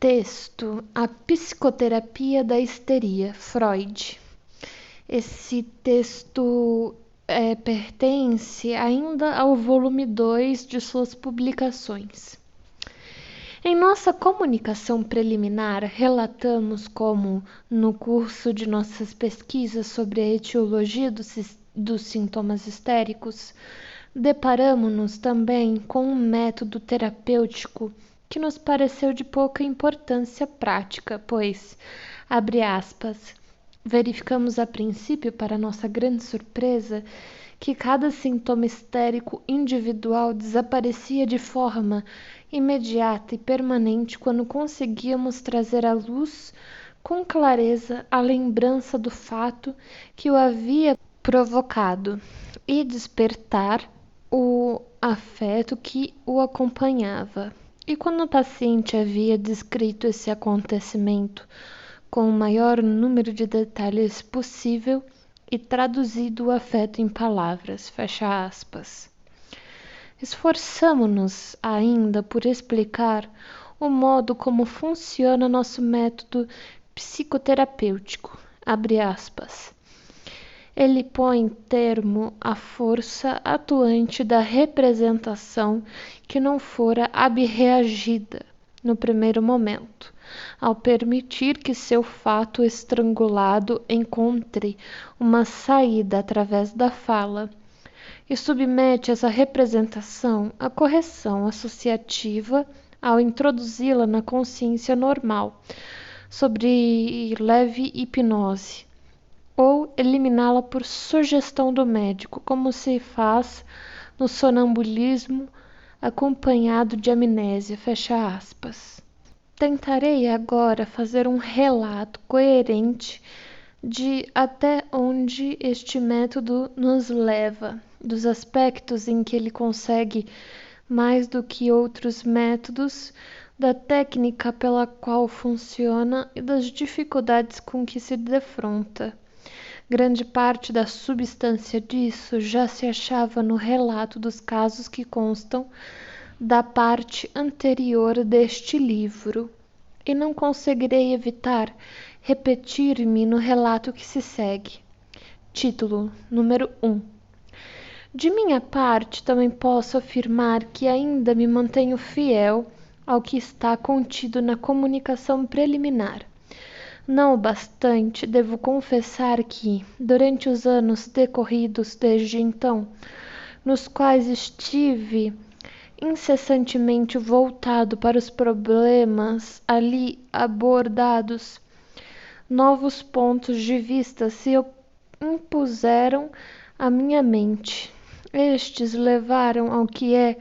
texto A Psicoterapia da Histeria, Freud. Esse texto pertence ainda ao volume 2 de suas publicações. Em nossa comunicação preliminar, relatamos como, no curso de nossas pesquisas sobre a etiologia dos sintomas histéricos, deparamo-nos também com um método terapêutico que nos pareceu de pouca importância prática, pois, abre aspas, verificamos a princípio, para nossa grande surpresa, que cada sintoma histérico individual desaparecia de forma imediata e permanente quando conseguíamos trazer à luz com clareza a lembrança do fato que o havia provocado e despertar o afeto que o acompanhava. E quando o paciente havia descrito esse acontecimento com o maior número de detalhes possível e traduzido o afeto em palavras, fecha aspas. Esforçamo-nos ainda por explicar o modo como funciona nosso método psicoterapêutico, abre aspas. Ele põe termo à força atuante da representação que não fora abreagida no primeiro momento, ao permitir que seu fato estrangulado encontre uma saída através da fala, e submete essa representação à correção associativa ao introduzi-la na consciência normal, sobre leve hipnose, ou eliminá-la por sugestão do médico, como se faz no sonambulismo acompanhado de amnésia, fecha aspas. Tentarei agora fazer um relato coerente de até onde este método nos leva, dos aspectos em que ele consegue mais do que outros métodos, da técnica pela qual funciona e das dificuldades com que se defronta. Grande parte da substância disso já se achava no relato dos casos que constam da parte anterior deste livro, e não conseguirei evitar repetir-me no relato que se segue. Título número 1. De minha parte, também posso afirmar que ainda me mantenho fiel ao que está contido na comunicação preliminar. Não obstante, devo confessar que, durante os anos decorridos desde então, nos quais estive incessantemente voltado para os problemas ali abordados, novos pontos de vista se impuseram à minha mente. Estes levaram ao que é,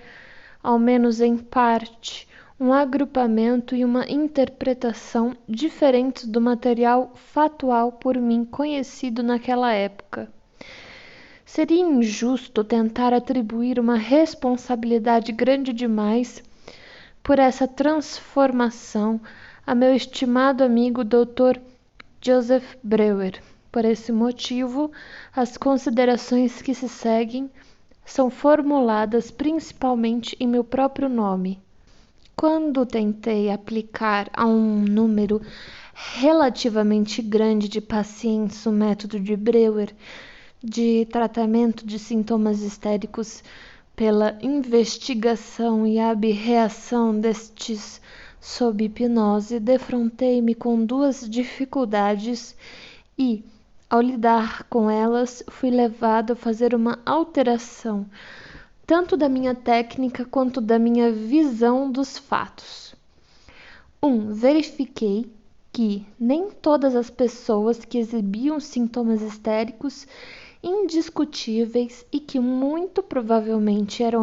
ao menos em parte, um agrupamento e uma interpretação diferentes do material fatual por mim conhecido naquela época. Seria injusto tentar atribuir uma responsabilidade grande demais por essa transformação a meu estimado amigo Dr. Joseph Breuer. Por esse motivo, as considerações que se seguem são formuladas principalmente em meu próprio nome. Quando tentei aplicar a um número relativamente grande de pacientes o método de Breuer de tratamento de sintomas histéricos pela investigação e abreação destes sob hipnose, defrontei-me com duas dificuldades e, ao lidar com elas, fui levado a fazer uma alteração tanto da minha técnica quanto da minha visão dos fatos. Verifiquei que nem todas as pessoas que exibiam sintomas histéricos indiscutíveis e que muito provavelmente eram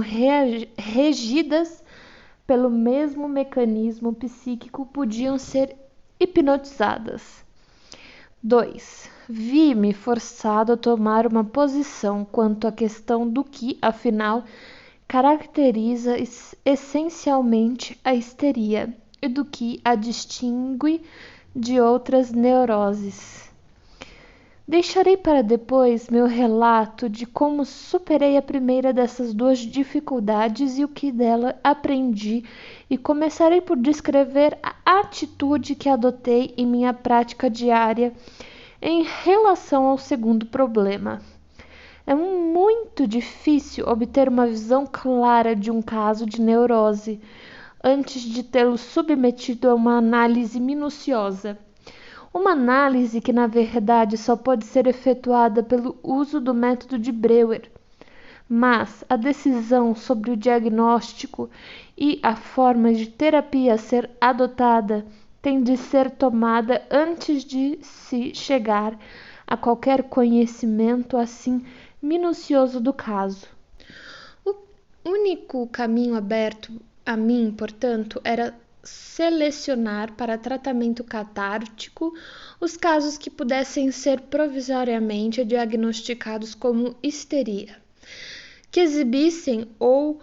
regidas pelo mesmo mecanismo psíquico podiam ser hipnotizadas. 2. Vi-me forçado a tomar uma posição quanto à questão do que, afinal, caracteriza essencialmente a histeria e do que a distingue de outras neuroses. Deixarei para depois meu relato de como superei a primeira dessas duas dificuldades e o que dela aprendi, e começarei por descrever a atitude que adotei em minha prática diária em relação ao segundo problema. É muito difícil obter uma visão clara de um caso de neurose antes de tê-lo submetido a uma análise minuciosa. Uma análise que, na verdade, só pode ser efetuada pelo uso do método de Breuer. Mas a decisão sobre o diagnóstico e a forma de terapia a ser adotada tem de ser tomada antes de se chegar a qualquer conhecimento assim minucioso do caso. O único caminho aberto a mim, portanto, era selecionar para tratamento catártico os casos que pudessem ser provisoriamente diagnosticados como histeria, que exibissem ou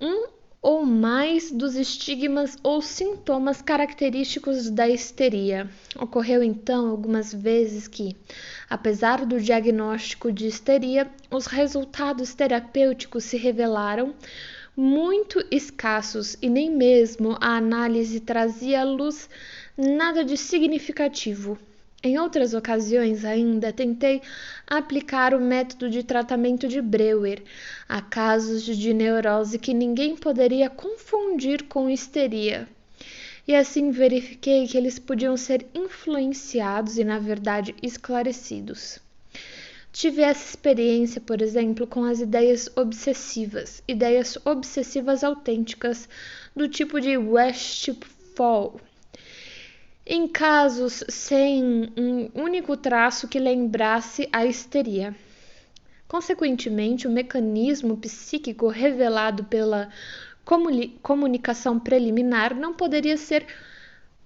um ou mais dos estigmas ou sintomas característicos da histeria. Ocorreu então algumas vezes que, apesar do diagnóstico de histeria, os resultados terapêuticos se revelaram muito escassos e nem mesmo a análise trazia à luz nada de significativo. Em outras ocasiões ainda tentei aplicar o método de tratamento de Breuer a casos de neurose que ninguém poderia confundir com histeria. E assim verifiquei que eles podiam ser influenciados e, na verdade, esclarecidos. Tive essa experiência, por exemplo, com as ideias obsessivas autênticas, do tipo de Westphal, em casos sem um único traço que lembrasse a histeria. Consequentemente, o mecanismo psíquico revelado pela comunicação preliminar não poderia ser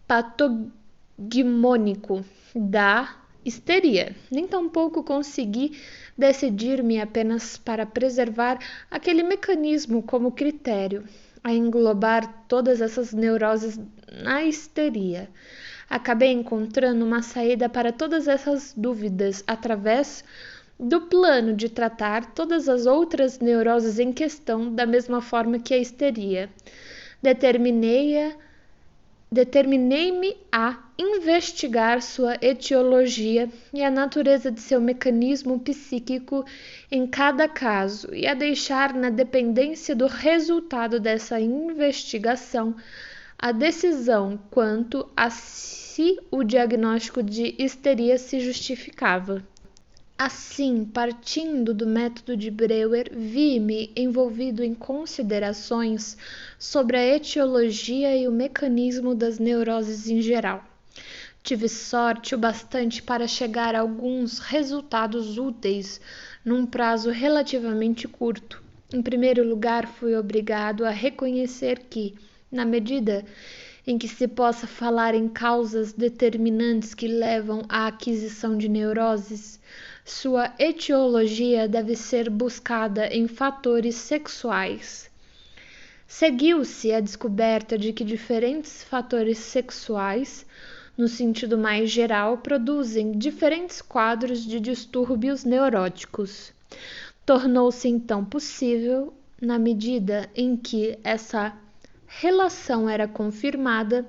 patognomônico da histeria, nem tampouco consegui decidir-me apenas para preservar aquele mecanismo como critério, a englobar todas essas neuroses na histeria. Acabei encontrando uma saída para todas essas dúvidas através do plano de tratar todas as outras neuroses em questão da mesma forma que a histeria. Determinei-me a investigar sua etiologia e a natureza de seu mecanismo psíquico em cada caso, e a deixar na dependência do resultado dessa investigação a decisão quanto a se o diagnóstico de histeria se justificava. Assim, partindo do método de Breuer, vi-me envolvido em considerações sobre a etiologia e o mecanismo das neuroses em geral. Tive sorte o bastante para chegar a alguns resultados úteis num prazo relativamente curto. Em primeiro lugar, fui obrigado a reconhecer que, na medida em que se possa falar em causas determinantes que levam à aquisição de neuroses, sua etiologia deve ser buscada em fatores sexuais. Seguiu-se a descoberta de que diferentes fatores sexuais, no sentido mais geral, produzem diferentes quadros de distúrbios neuróticos. Tornou-se então possível, na medida em que essa relação era confirmada,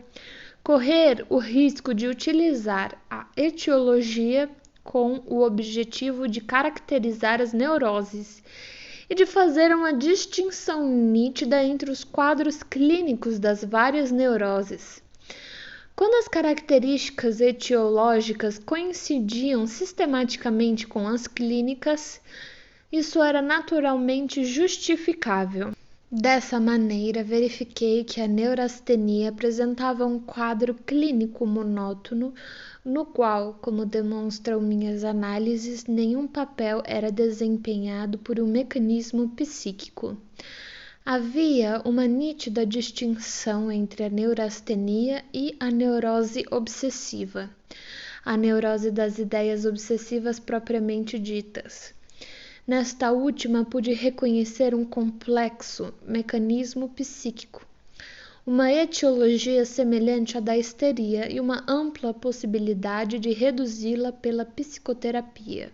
correr o risco de utilizar a etiologia com o objetivo de caracterizar as neuroses e de fazer uma distinção nítida entre os quadros clínicos das várias neuroses. Quando as características etiológicas coincidiam sistematicamente com as clínicas, isso era naturalmente justificável. Dessa maneira, verifiquei que a neurastenia apresentava um quadro clínico monótono, no qual, como demonstram minhas análises, nenhum papel era desempenhado por um mecanismo psíquico. Havia uma nítida distinção entre a neurastenia e a neurose obsessiva, a neurose das ideias obsessivas propriamente ditas. Nesta última, pude reconhecer um complexo mecanismo psíquico, uma etiologia semelhante à da histeria e uma ampla possibilidade de reduzi-la pela psicoterapia.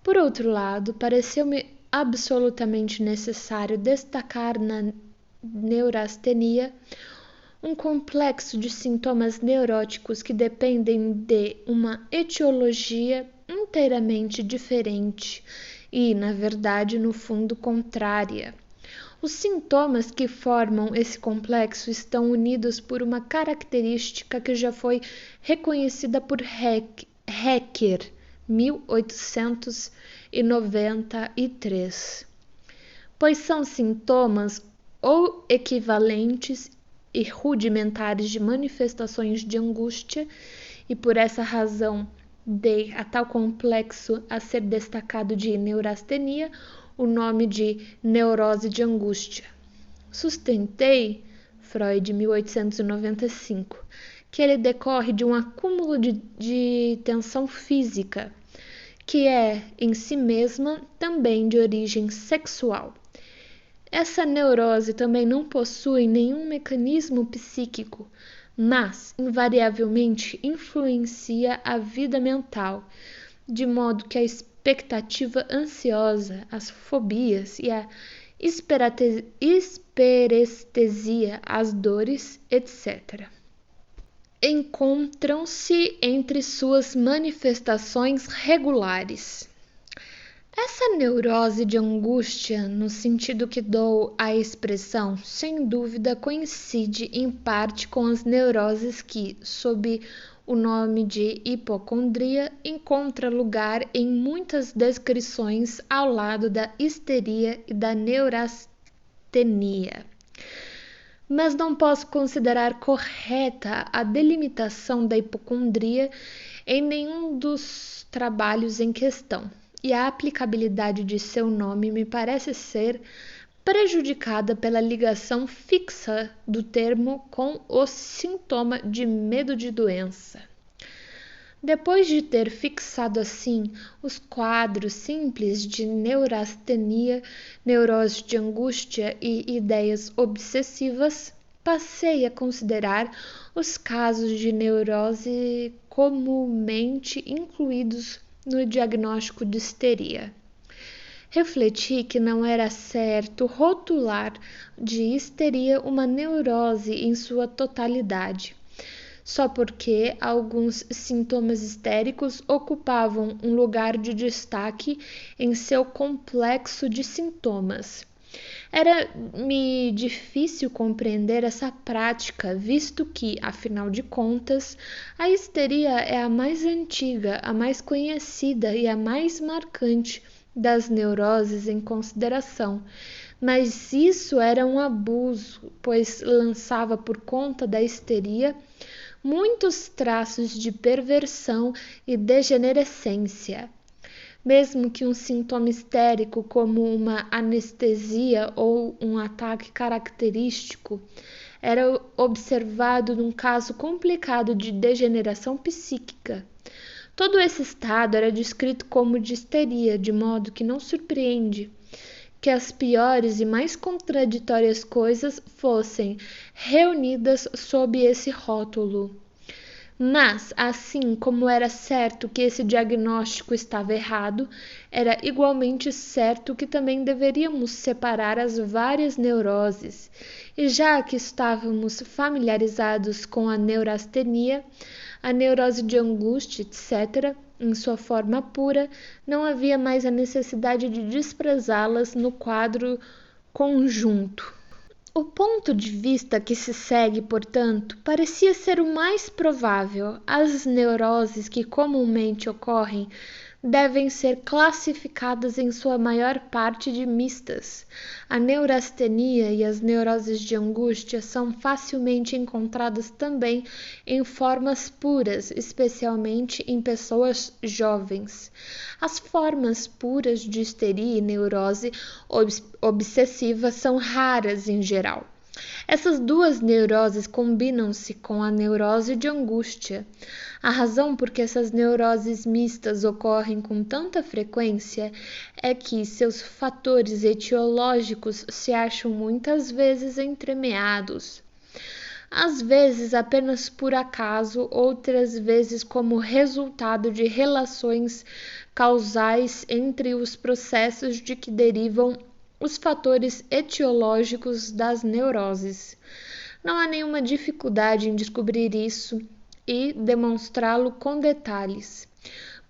Por outro lado, pareceu-me absolutamente necessário destacar na neurastenia um complexo de sintomas neuróticos que dependem de uma etiologia inteiramente diferente e, na verdade, no fundo, contrária. Os sintomas que formam esse complexo estão unidos por uma característica que já foi reconhecida por Hecker, 1893, pois são sintomas ou equivalentes e rudimentares de manifestações de angústia, e por essa razão dei a tal complexo a ser destacado de neurastenia o nome de neurose de angústia. Sustentei, Freud, 1895, que ele decorre de um acúmulo de tensão física, que é, em si mesma, também de origem sexual. Essa neurose também não possui nenhum mecanismo psíquico, mas, invariavelmente, influencia a vida mental, de modo que a expectativa ansiosa, as fobias e a hiperestesia, as dores, etc., encontram-se entre suas manifestações regulares. Essa neurose de angústia, no sentido que dou à expressão, sem dúvida coincide em parte com as neuroses que, sob o nome de hipocondria, encontra lugar em muitas descrições ao lado da histeria e da neurastenia. Mas não posso considerar correta a delimitação da hipocondria em nenhum dos trabalhos em questão, e a aplicabilidade de seu nome me parece ser prejudicada pela ligação fixa do termo com o sintoma de medo de doença. Depois de ter fixado assim os quadros simples de neurastenia, neurose de angústia e ideias obsessivas, passei a considerar os casos de neurose comumente incluídos no diagnóstico de histeria. Refleti que não era certo rotular de histeria uma neurose em sua totalidade, só porque alguns sintomas histéricos ocupavam um lugar de destaque em seu complexo de sintomas. Era-me difícil compreender essa prática, visto que, afinal de contas, a histeria é a mais antiga, a mais conhecida e a mais marcante das neuroses em consideração. Mas isso era um abuso, pois lançava por conta da histeria muitos traços de perversão e degenerescência. Mesmo que um sintoma histérico, como uma anestesia ou um ataque característico, era observado num caso complicado de degeneração psíquica. Todo esse estado era descrito como de histeria, de modo que não surpreende que as piores e mais contraditórias coisas fossem reunidas sob esse rótulo. Mas, assim como era certo que esse diagnóstico estava errado, era igualmente certo que também deveríamos separar as várias neuroses. E já que estávamos familiarizados com a neurastenia, a neurose de angústia, etc., em sua forma pura, não havia mais a necessidade de desprezá-las no quadro conjunto. O ponto de vista que se segue, portanto, parecia ser o mais provável. As neuroses que comumente ocorrem devem ser classificadas em sua maior parte de mistas. A neurastenia e as neuroses de angústia são facilmente encontradas também em formas puras, especialmente em pessoas jovens. As formas puras de histeria e neurose obsessiva são raras em geral. Essas duas neuroses combinam-se com a neurose de angústia. A razão por que essas neuroses mistas ocorrem com tanta frequência é que seus fatores etiológicos se acham muitas vezes entremeados. Às vezes apenas por acaso, outras vezes como resultado de relações causais entre os processos de que derivam os fatores etiológicos das neuroses. Não há nenhuma dificuldade em descobrir isso e demonstrá-lo com detalhes.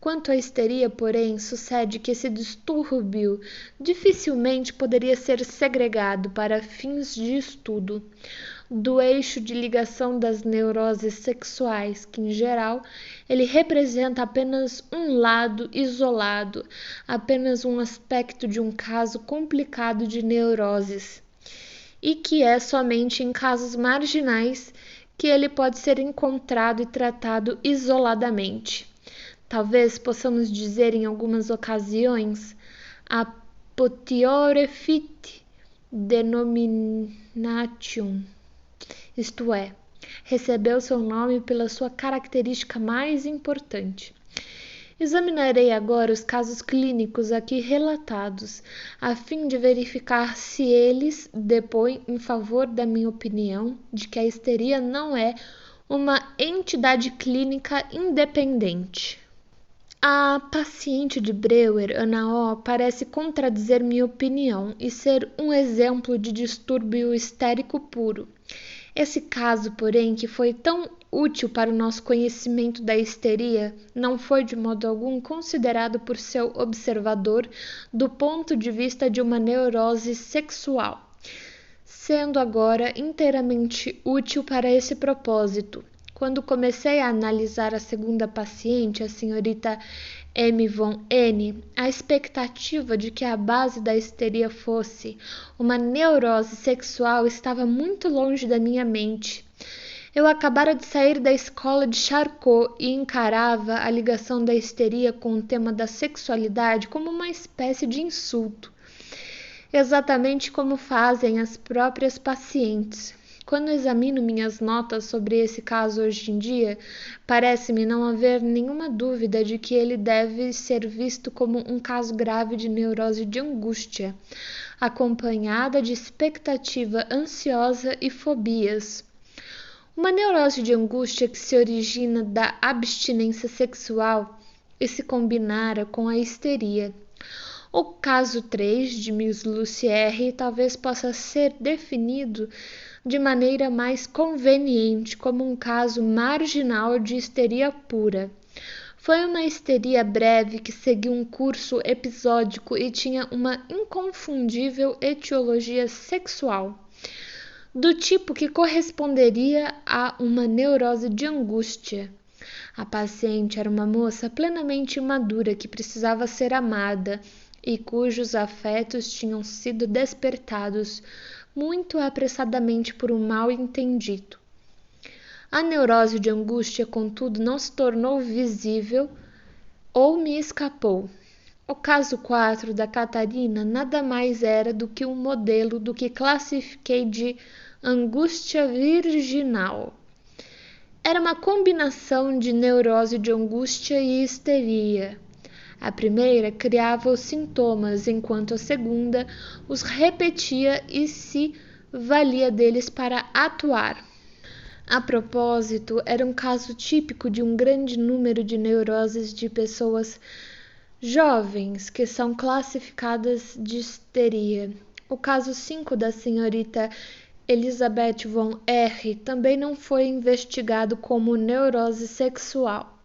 Quanto à histeria, porém, sucede que esse distúrbio dificilmente poderia ser segregado para fins de estudo do eixo de ligação das neuroses sexuais, que em geral ele representa apenas um lado isolado, apenas um aspecto de um caso complicado de neuroses, e que é somente em casos marginais que ele pode ser encontrado e tratado isoladamente. Talvez possamos dizer em algumas ocasiões a potiore fit denominatium, isto é, recebeu seu nome pela sua característica mais importante. Examinarei agora os casos clínicos aqui relatados, a fim de verificar se eles depõem em favor da minha opinião de que a histeria não é uma entidade clínica independente. A paciente de Breuer, Ana O, parece contradizer minha opinião e ser um exemplo de distúrbio histérico puro. Esse caso, porém, que foi tão útil para o nosso conhecimento da histeria, não foi de modo algum considerado por seu observador do ponto de vista de uma neurose sexual, sendo agora inteiramente útil para esse propósito. Quando comecei a analisar a segunda paciente, a senhorita M. von N., a expectativa de que a base da histeria fosse uma neurose sexual estava muito longe da minha mente. Eu acabara de sair da escola de Charcot e encarava a ligação da histeria com o tema da sexualidade como uma espécie de insulto, exatamente como fazem as próprias pacientes. Quando examino minhas notas sobre esse caso hoje em dia, parece-me não haver nenhuma dúvida de que ele deve ser visto como um caso grave de neurose de angústia, acompanhada de expectativa ansiosa e fobias. Uma neurose de angústia que se origina da abstinência sexual e se combinara com a histeria. O caso 3 de Miss Lucière talvez possa ser definido de maneira mais conveniente como um caso marginal de histeria pura. Foi uma histeria breve que seguiu um curso episódico e tinha uma inconfundível etiologia sexual, do tipo que corresponderia a uma neurose de angústia. A paciente era uma moça plenamente madura que precisava ser amada e cujos afetos tinham sido despertados muito apressadamente por um mal-entendido. A neurose de angústia, contudo, não se tornou visível ou me escapou. O caso 4 da Catarina nada mais era do que um modelo do que classifiquei de angústia virginal. Era uma combinação de neurose de angústia e histeria. A primeira criava os sintomas, enquanto a segunda os repetia e se valia deles para atuar. A propósito, era um caso típico de um grande número de neuroses de pessoas jovens que são classificadas de histeria. O caso 5 da senhorita Elizabeth von R. também não foi investigado como neurose sexual.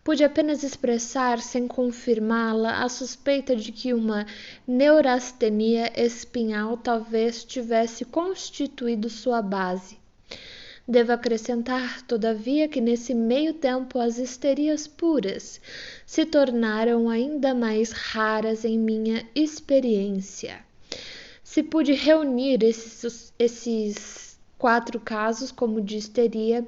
Pude apenas expressar, sem confirmá-la, a suspeita de que uma neurastenia espinhal talvez tivesse constituído sua base. Devo acrescentar, todavia, que nesse meio tempo as histerias puras se tornaram ainda mais raras em minha experiência. Se pude reunir esses 4 casos como de histeria,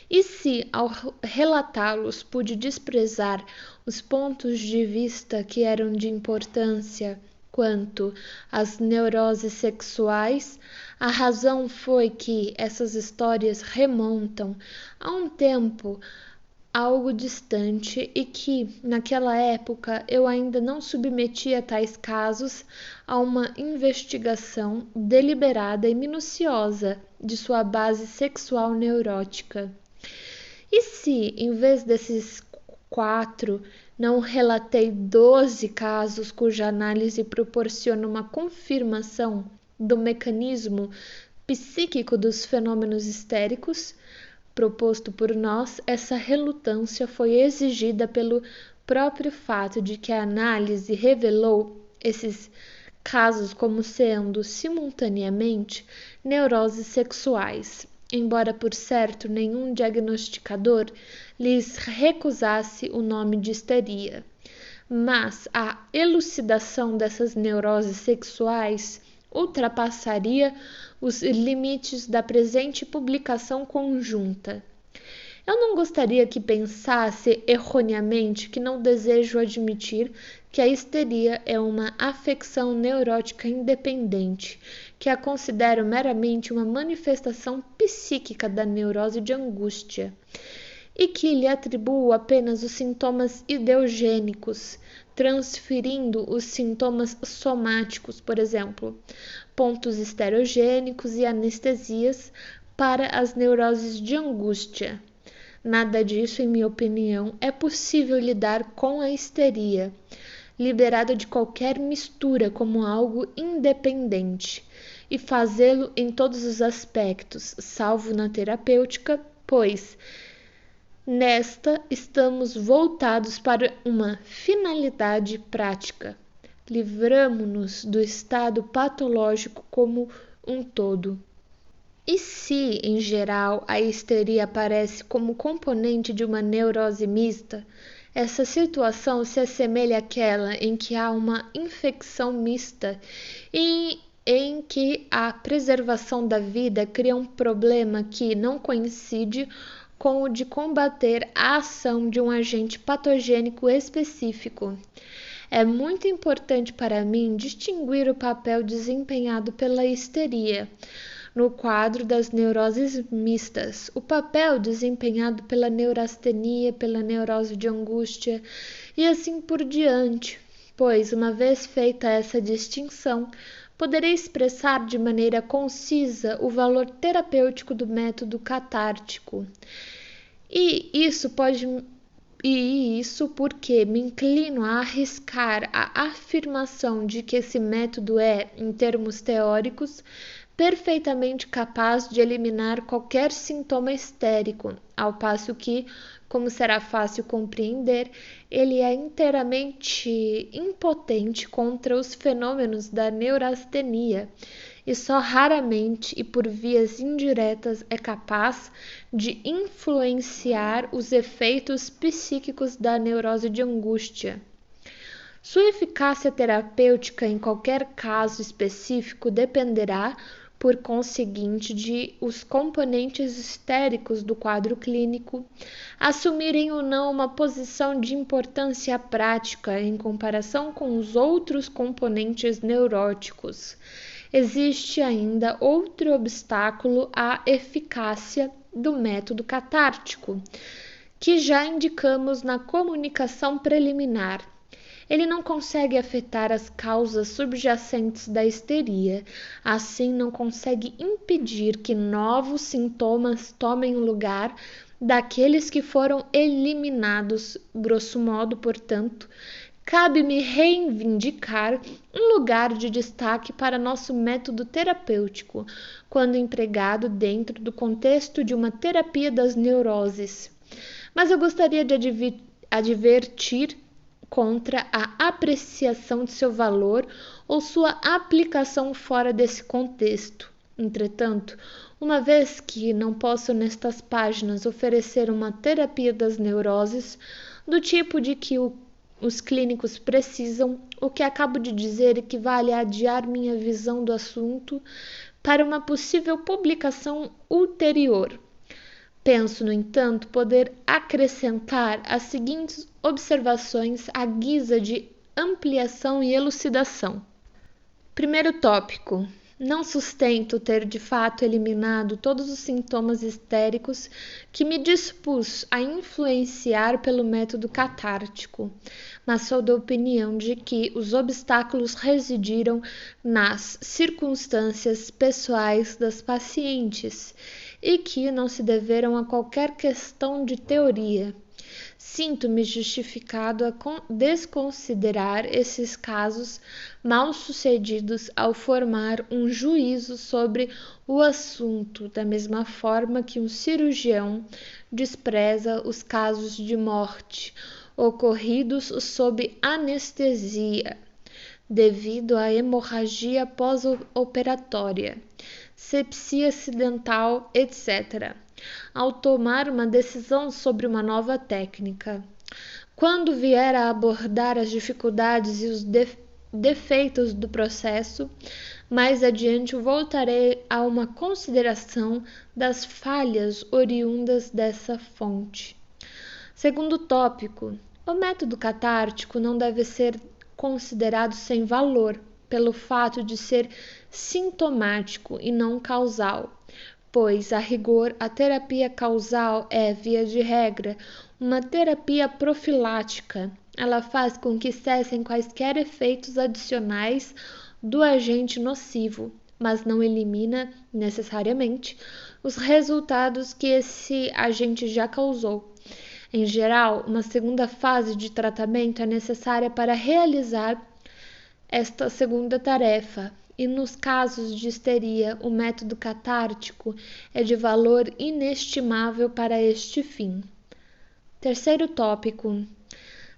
e se, ao relatá-los, pude desprezar os pontos de vista que eram de importância quanto às neuroses sexuais, a razão foi que essas histórias remontam a um tempo algo distante e que, naquela época, eu ainda não submetia tais casos a uma investigação deliberada e minuciosa de sua base sexual neurótica. E se, em vez desses 4, não relatei 12 casos cuja análise proporciona uma confirmação do mecanismo psíquico dos fenômenos histéricos proposto por nós, essa relutância foi exigida pelo próprio fato de que a análise revelou esses casos como sendo simultaneamente neuroses sexuais, embora por certo nenhum diagnosticador lhes recusasse o nome de histeria. Mas a elucidação dessas neuroses sexuais ultrapassaria os limites da presente publicação conjunta. Eu não gostaria que pensasse erroneamente que não desejo admitir que a histeria é uma afecção neurótica independente, que a considero meramente uma manifestação psíquica da neurose de angústia, e que lhe atribuo apenas os sintomas ideogênicos, transferindo os sintomas somáticos, por exemplo, pontos esterogênicos e anestesias, para as neuroses de angústia. Nada disso, em minha opinião, é possível lidar com a histeria, liberada de qualquer mistura como algo independente, e fazê-lo em todos os aspectos, salvo na terapêutica, pois nesta estamos voltados para uma finalidade prática. Livramo-nos do estado patológico como um todo. E se, em geral, a histeria aparece como componente de uma neurose mista, essa situação se assemelha àquela em que há uma infecção mista e em que a preservação da vida cria um problema que não coincide com o de combater a ação de um agente patogênico específico. É muito importante para mim distinguir o papel desempenhado pela histeria no quadro das neuroses mistas, o papel desempenhado pela neurastenia, pela neurose de angústia e assim por diante, pois, uma vez feita essa distinção, poderei expressar de maneira concisa o valor terapêutico do método catártico. E isso porque me inclino a arriscar a afirmação de que esse método é, em termos teóricos, perfeitamente capaz de eliminar qualquer sintoma histérico, ao passo que, como será fácil compreender, ele é inteiramente impotente contra os fenômenos da neurastenia e só raramente e por vias indiretas é capaz de influenciar os efeitos psíquicos da neurose de angústia. Sua eficácia terapêutica em qualquer caso específico dependerá, por conseguinte, de os componentes histéricos do quadro clínico assumirem ou não uma posição de importância prática em comparação com os outros componentes neuróticos. Existe ainda outro obstáculo à eficácia do método catártico, que já indicamos na comunicação preliminar. Ele não consegue afetar as causas subjacentes da histeria, assim não consegue impedir que novos sintomas tomem o lugar daqueles que foram eliminados. Grosso modo, portanto, cabe-me reivindicar um lugar de destaque para nosso método terapêutico, quando empregado dentro do contexto de uma terapia das neuroses. Mas eu gostaria de advertir contra a apreciação de seu valor ou sua aplicação fora desse contexto. Entretanto, uma vez que não posso nestas páginas oferecer uma terapia das neuroses do tipo de que os clínicos precisam, o que acabo de dizer equivale a adiar minha visão do assunto para uma possível publicação ulterior. Penso, no entanto, poder acrescentar as seguintes observações à guisa de ampliação e elucidação. Primeiro tópico. Não sustento ter de fato eliminado todos os sintomas histéricos que me dispus a influenciar pelo método catártico, mas sou da opinião de que os obstáculos residiram nas circunstâncias pessoais das pacientes e que não se deveram a qualquer questão de teoria. Sinto-me justificado a desconsiderar esses casos mal-sucedidos ao formar um juízo sobre o assunto, da mesma forma que um cirurgião despreza os casos de morte ocorridos sob anestesia, devido à hemorragia pós-operatória, sepsia acidental, etc., ao tomar uma decisão sobre uma nova técnica. Quando vier a abordar as dificuldades e os defeitos do processo, mais adiante voltarei a uma consideração das falhas oriundas dessa fonte. Segundo tópico, o método catártico não deve ser considerado sem valor pelo fato de ser sintomático e não causal, pois, a rigor, a terapia causal é, via de regra, uma terapia profilática. Ela faz com que cessem quaisquer efeitos adicionais do agente nocivo, mas não elimina, necessariamente, os resultados que esse agente já causou. Em geral, uma segunda fase de tratamento é necessária para realizar esta segunda tarefa, e nos casos de histeria, o método catártico é de valor inestimável para este fim. Terceiro tópico.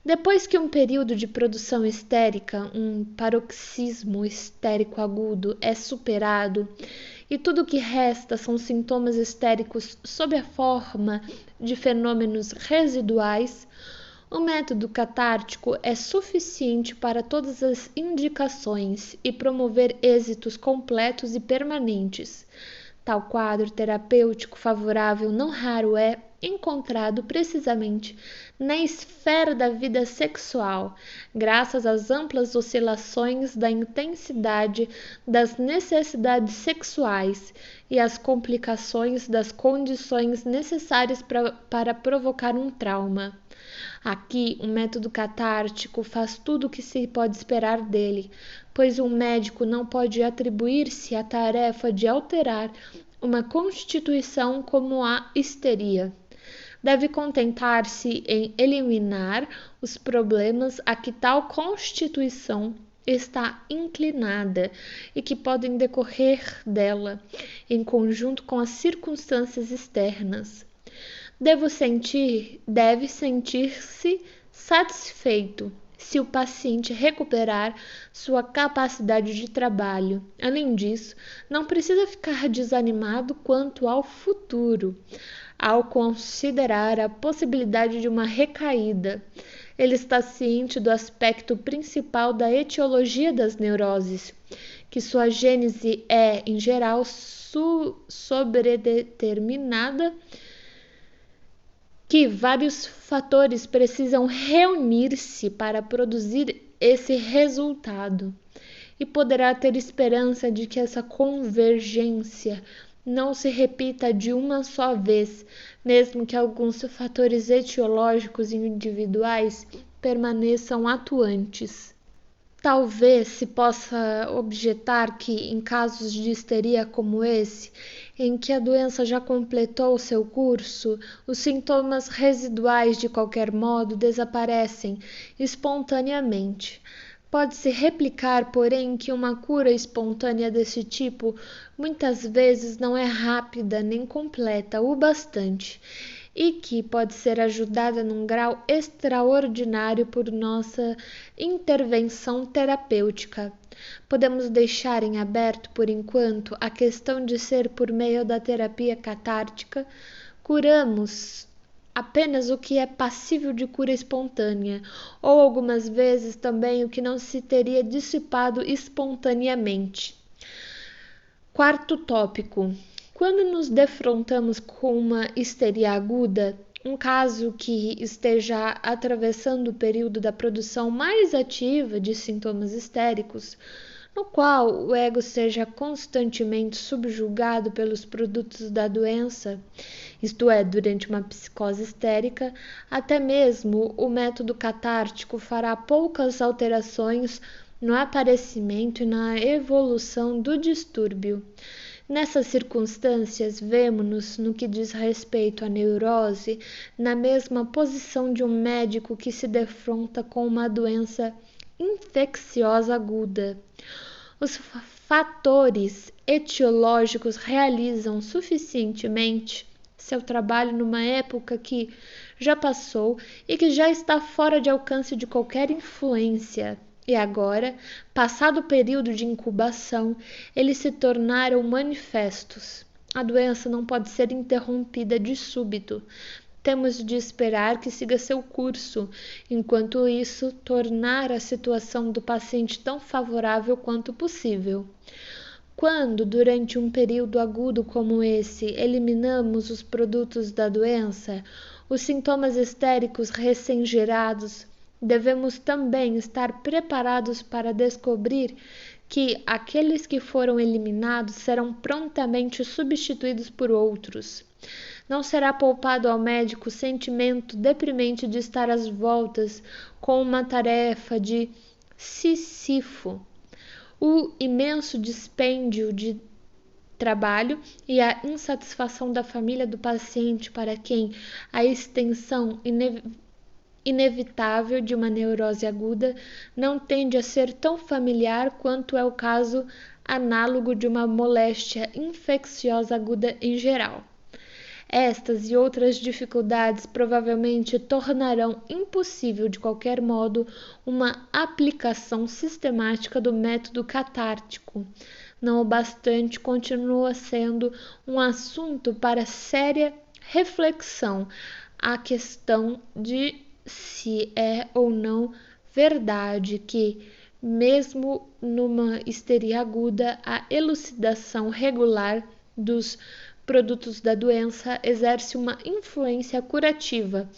Depois que um período de produção histérica, um paroxismo histérico agudo, é superado, e tudo o que resta são sintomas histéricos sob a forma de fenômenos residuais, o método catártico é suficiente para todas as indicações e promover êxitos completos e permanentes. Tal quadro terapêutico favorável não raro é encontrado precisamente na esfera da vida sexual, graças às amplas oscilações da intensidade das necessidades sexuais e às complicações das condições necessárias para provocar um trauma. Aqui, o método catártico faz tudo o que se pode esperar dele, pois um médico não pode atribuir-se a tarefa de alterar uma constituição como a histeria. Deve contentar-se em eliminar os problemas a que tal constituição está inclinada e que podem decorrer dela, em conjunto com as circunstâncias externas. Deve sentir-se satisfeito se o paciente recuperar sua capacidade de trabalho. Além disso, não precisa ficar desanimado quanto ao futuro, ao considerar a possibilidade de uma recaída. Ele está ciente do aspecto principal da etiologia das neuroses, que sua gênese é, em geral, sobredeterminada, que vários fatores precisam reunir-se para produzir esse resultado, e poderá ter esperança de que essa convergência não se repita de uma só vez, mesmo que alguns fatores etiológicos individuais permaneçam atuantes. Talvez se possa objetar que, em casos de histeria como esse, em que a doença já completou seu curso, os sintomas residuais de qualquer modo desaparecem espontaneamente. Pode-se replicar, porém, que uma cura espontânea desse tipo muitas vezes não é rápida nem completa o bastante, e que pode ser ajudada num grau extraordinário por nossa intervenção terapêutica. Podemos deixar em aberto, por enquanto, a questão de ser por meio da terapia catártica curamos apenas o que é passível de cura espontânea, ou algumas vezes também o que não se teria dissipado espontaneamente. Quarto tópico. Quando nos defrontamos com uma histeria aguda, um caso que esteja atravessando o período da produção mais ativa de sintomas histéricos, no qual o ego seja constantemente subjugado pelos produtos da doença, isto é, durante uma psicose histérica, até mesmo o método catártico fará poucas alterações no aparecimento e na evolução do distúrbio. Nessas circunstâncias, vemo-nos, no que diz respeito à neurose, na mesma posição de um médico que se defronta com uma doença infecciosa aguda. Os fatores etiológicos realizam suficientemente seu trabalho numa época que já passou e que já está fora de alcance de qualquer influência. E agora, passado o período de incubação, eles se tornaram manifestos. A doença não pode ser interrompida de súbito. Temos de esperar que siga seu curso, enquanto isso, tornar a situação do paciente tão favorável quanto possível. Quando, durante um período agudo como esse, eliminamos os produtos da doença, os sintomas histéricos recém-gerados, devemos também estar preparados para descobrir que aqueles que foram eliminados serão prontamente substituídos por outros. Não será poupado ao médico o sentimento deprimente de estar às voltas com uma tarefa de Sísifo. O imenso dispêndio de trabalho e a insatisfação da família do paciente para quem a extensão inevitável de uma neurose aguda não tende a ser tão familiar quanto é o caso análogo de uma moléstia infecciosa aguda em geral. Estas e outras dificuldades provavelmente tornarão impossível de qualquer modo uma aplicação sistemática do método catártico. Não obstante, continua sendo um assunto para séria reflexão a questão de se é ou não verdade que, mesmo numa histeria aguda, a elucidação regular dos produtos da doença exerce uma influência curativa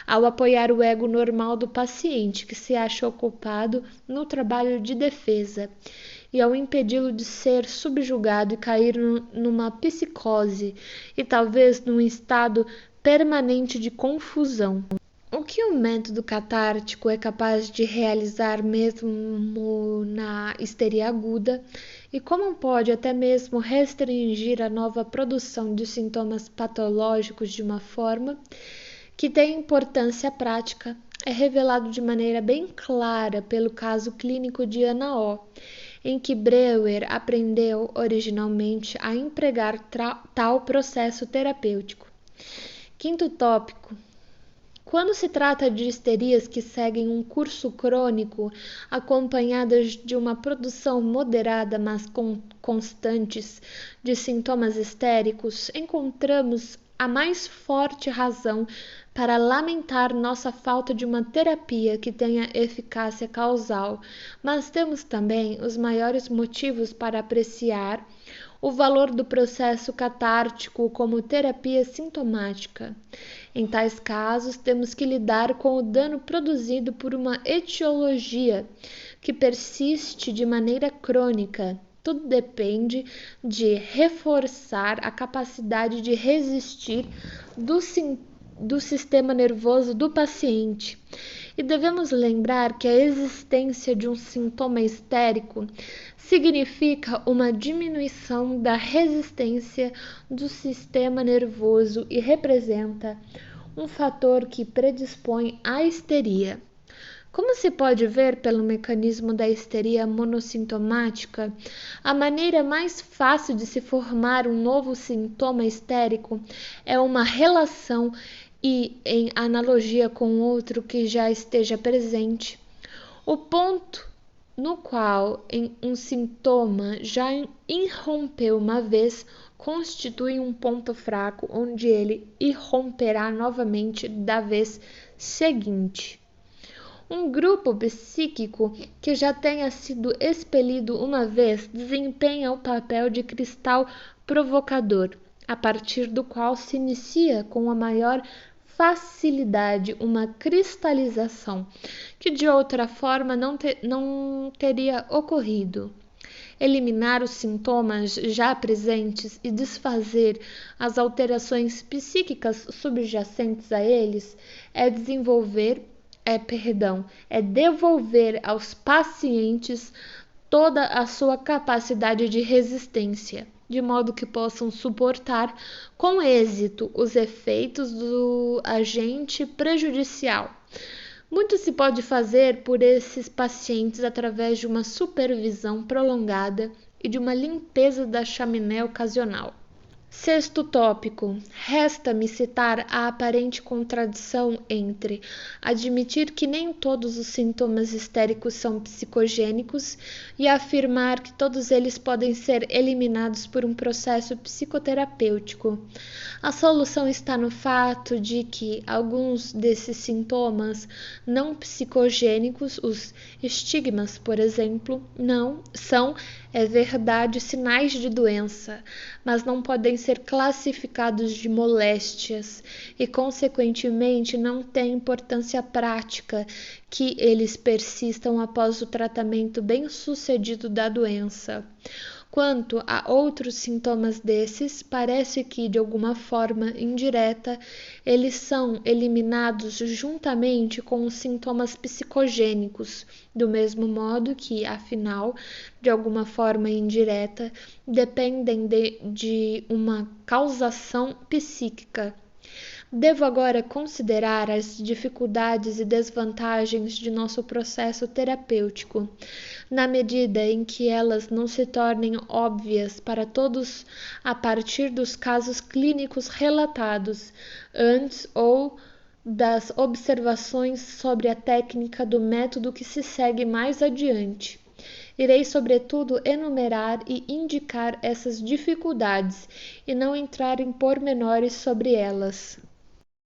ao apoiar o ego normal do paciente que se acha ocupado no trabalho de defesa e ao impedi-lo de ser subjugado e cair numa psicose e talvez num estado permanente de confusão. O que o método catártico é capaz de realizar mesmo na histeria aguda e como pode até mesmo restringir a nova produção de sintomas patológicos de uma forma que tem importância prática é revelado de maneira bem clara pelo caso clínico de Ana O, em que Breuer aprendeu originalmente a empregar tal processo terapêutico. Quinto tópico. Quando se trata de histerias que seguem um curso crônico, acompanhadas de uma produção moderada mas constantes de sintomas histéricos, encontramos a mais forte razão para lamentar nossa falta de uma terapia que tenha eficácia causal, mas temos também os maiores motivos para apreciar o valor do processo catártico como terapia sintomática. Em tais casos, temos que lidar com o dano produzido por uma etiologia que persiste de maneira crônica. Tudo depende de reforçar a capacidade de resistir do sistema nervoso do paciente. E devemos lembrar que a existência de um sintoma histérico significa uma diminuição da resistência do sistema nervoso e representa um fator que predispõe à histeria. Como se pode ver pelo mecanismo da histeria monossintomática, a maneira mais fácil de se formar um novo sintoma histérico é uma relação e em analogia com outro que já esteja presente. O ponto no qual um sintoma já irrompeu uma vez constitui um ponto fraco onde ele irromperá novamente da vez seguinte. Um grupo psíquico que já tenha sido expelido uma vez desempenha o papel de cristal provocador, a partir do qual se inicia com a maior facilidade uma cristalização que de outra forma não teria ocorrido. eliminar os sintomas já presentes e desfazer as alterações psíquicas subjacentes a eles é devolver aos pacientes toda a sua capacidade de resistência, de modo que possam suportar com êxito os efeitos do agente prejudicial. Muito se pode fazer por esses pacientes através de uma supervisão prolongada e de uma limpeza da chaminé ocasional. Sexto tópico. Resta-me citar a aparente contradição entre admitir que nem todos os sintomas histéricos são psicogênicos e afirmar que todos eles podem ser eliminados por um processo psicoterapêutico. A solução está no fato de que alguns desses sintomas não psicogênicos, os estigmas, por exemplo, não são, é verdade, sinais de doença, mas não podem ser classificados de moléstias e, consequentemente, não têm importância prática que eles persistam após o tratamento bem-sucedido da doença. Quanto a outros sintomas desses, parece que, de alguma forma indireta, eles são eliminados juntamente com os sintomas psicogênicos, do mesmo modo que, afinal, de alguma forma indireta, dependem de uma causação psíquica. Devo agora considerar as dificuldades e desvantagens de nosso processo terapêutico, na medida em que elas não se tornem óbvias para todos a partir dos casos clínicos relatados antes ou das observações sobre a técnica do método que se segue mais adiante. Irei, sobretudo, enumerar e indicar essas dificuldades e não entrar em pormenores sobre elas.